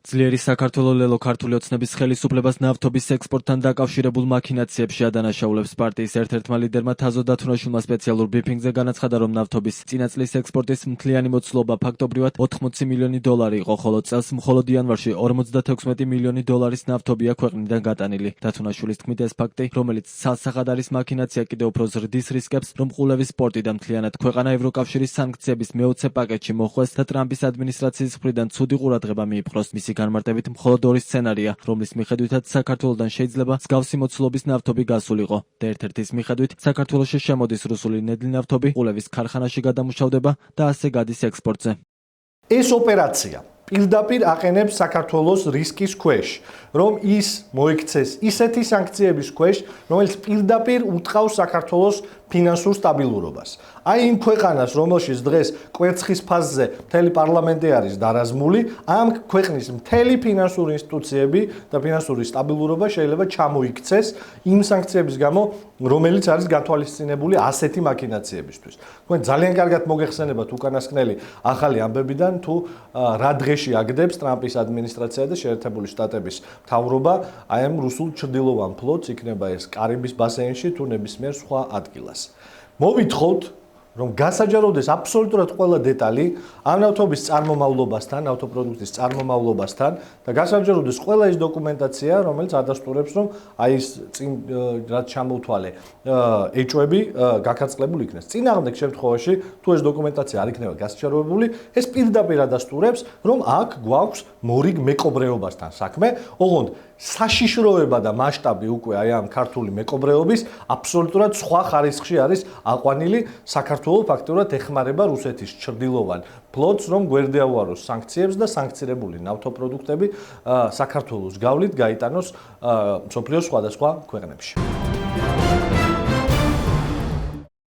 ძლიერი საქართველოს ლელო ქართული ოცნების ხელისუფლებას ნავთობის ექსპორტთან დაკავშირებულ მაქინაციებში ადანაშაულებს პარტიის ერთ-ერთმა ლიდერმა თაზო დათუნაშვილმა სპეციალურ ბრიფინგზე განაცხადა, რომ ნავთობის წინა წლის ექსპორტის მთლიანი მოცულობა ფაქტობრივად 80 მილიონი დოლარი იყო, ხოლო წელს მხოლოდ იანვარში 56 მილიონი დოლარის ნავთობია ქვეყნიდან გატანილი. დათუნაშვილის თქმით, ეს ფაქტი, რომელიც ცალსახად არის მაქინაცია, კიდევ უფრო ზრდის რისკებს, რომ ყულევის სპორტი და მთლიანად ქვეყანა ევროკავშირის სანქციების მეოცე პაკეტში მოხვეს და ტრამპის ადმინისტრაციის მხრიდან ცუდი ყურადღება მიიპყროს. განმარტებით მხოლოდ ორი სცენარია, რომლის მიხედვითაც საქართველოსთან შეიძლება მსგავსი მოცულობის ნავთობი გასულიყო. და ერთ-ერთის მიხედვით საქართველოში შემოდის რუსული ნედლი ნავთობი, ყულევის ქარხანაში გადამუშავდება და ასე გადის ექსპორტზე. ეს ოპერაცია პირდაპირ აყენებს საქართველოს რისკის ქვეშ, რომ ის მოიქცეს ისეთი სანქციების ქვეშ, რომელიც პირდაპირ უტყავს საქართველოს ფინანსურ სტაბილურობას. აი იმ ქვეყანას, რომელშიც დღეს კვერცხის ფაზზე მთელი პარლამენტი არის დარაზმული, ამ ქვეყნის მთელი ფინანსური ინსტიტუციები და ფინანსური სტაბილურობა შეიძლება ჩამოიქცეს იმ სანქციების გამო, რომელიც არის გათვალისწინებული ასეთი მაქინაციებისთვის. თქვენ ძალიან კარგად მოგეხსენებათ უკანასკნელი ახალი ამბებიდან, თუ რა დღეში აგდებს ტრამპის ადმინისტრაცია და შეერთებული შტატების მთავრობა აი ამ რუსულ ჩრდილოვან ფლოტს, იქნება ეს კარიბის ბასეინში თუ ნებისმიერ სხვა ადგილას. მოვითხოვთ, რომ გასაჯაროდეს აბსოლუტურად ყველა დეტალი ამ ნავთობის წარმომავლობასთან, ნავთობპროდუქტის წარმომავლობასთან და გასაჯაროდეს ყველა ის დოკუმენტაცია, რომელიც ადასტურებს, რომ აი ეს წინ რაც ჩამოთვალე ეჭვები გაქარწყლებული იქნეს. წინააღმდეგ შემთხვევაში, თუ ეს დოკუმენტაცია არ იქნება გასაჯაროებული, ეს პირდაპირ ადასტურებს, რომ აქ გვაქვს მორიგ მეკობრეობასთან საქმე, ოღონდ საშიშროება და მასშტაბი უკვე აი ამ ქართული მეკობრეობის აბსოლუტურად სხვა ხარისხში არის აყვანილი. საქართველოს ფაქტობრივად ეხმარება რუსეთის ჩრდილოვან ფლოტს, რომ გვერდეაუაროს სანქციებს და სანქცირებული ნავთობპროდუქტები საქართველოს გავლით გაიტანოს მსოფლიოს სხვადასხვა ქვეყნებში.